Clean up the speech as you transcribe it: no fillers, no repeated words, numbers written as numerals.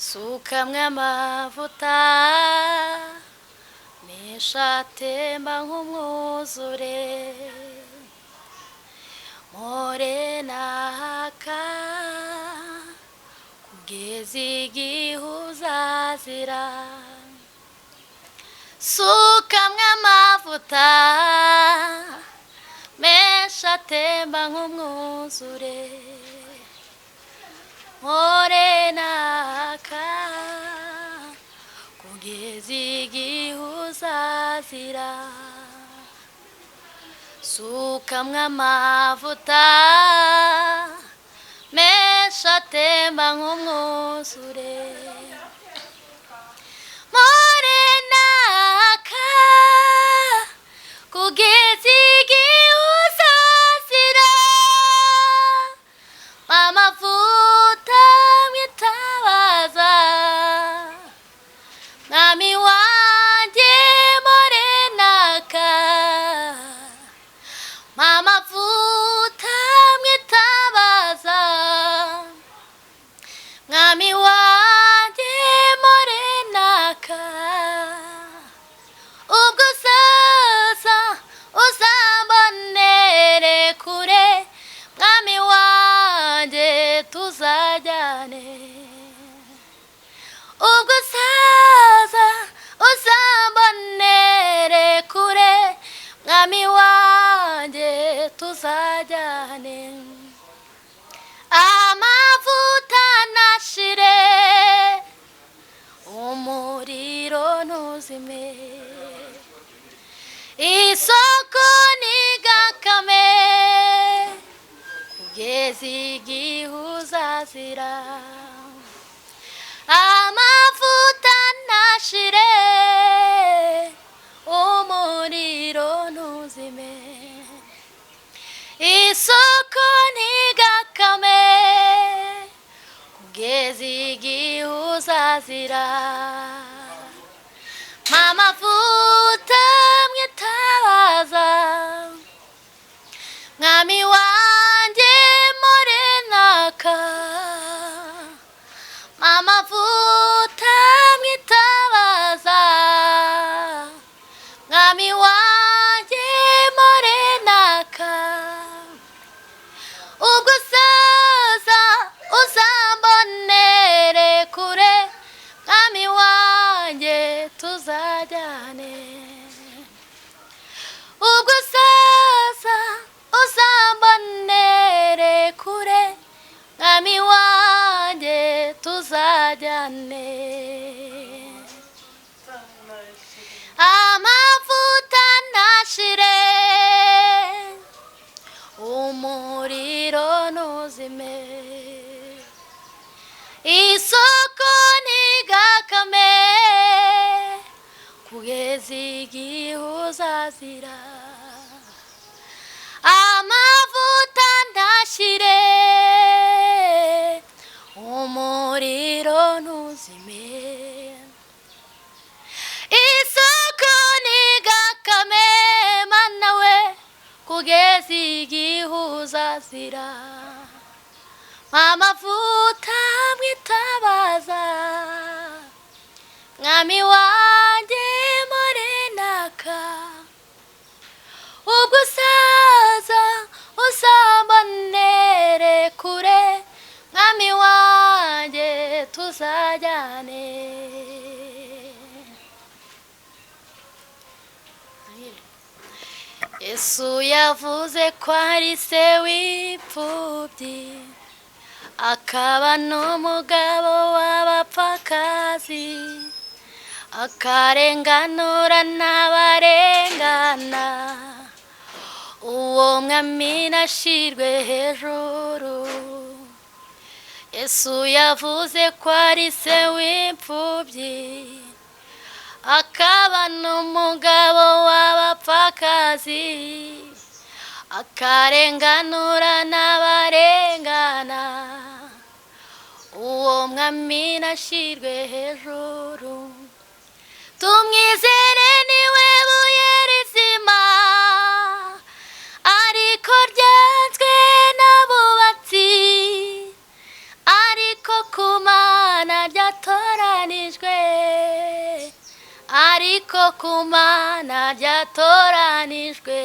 sukamwe amavuta menshi atemba nk'umwuzure, mpore naka kugeza igihe uzazira. Sukamwe amavuta menshi atemba nk'umwuzure, mpore naka kugeza igihe uzazira. Sukamwe amavuta menshi atemba nk'umwuzure, mpore naka kugeza igihe uzazira. Amavuta mwitabaza, mwami wanjye mpore naka. Amavuta mwitabaza, mwami wanjye mpore naka. Ubwo uzaza uzambonere kure, mwami wanjye tuzajyane. Ubwo uzaza uzambonere kure, mwami wanjye tuzajyane. Amavuta nashire, umuriro ntuzime, isoko ntigakame kugeza igihe uzazira. Amavuta nashire, umuriro ntuzime, isoko ntigakame kugeza igihe uzazira. Amavuta mwitabaza, mwami wanjye mpore naka. Amavuta mwitabaza, mwami wanjye mpore naka. Ubwo uzaza uzambonere kure, mwami wanjye tuzajyane. Ubwo uzaza uzambonere kure, mwami wanjye tuzajyane. Amavuta ntashire, umuriro ntuzime, isoko ntigakame kugeza igihe uzazira. Amavuta ntashire, umuriro ntuzime, isoko ntigakame mana we kugeza igihe uzazira. Amavuta mwitabaza, mwami wanjye mpore naka. Ubwo uzaza uzambonere kure, mwami wanjye tuzajyane. Yesu yavuze ko ari se w'imfubyi, akaba n'umugabo w'abapfakazi, akarenganura n'abarengana. Uwo mwami nashirwe hejuru. Yesu yavuze ko ari se w'imfubyi, akaba n'umugabo w'abapfakazi, akarenganura n'abarengana. Uwo mwami nashirwe hejuru. Tumwizere niwe buye rizima, ariko ryanzwe n'abubatsi, ariko ku Mana ryatowe. ariko ku Mana ryatoranijwe.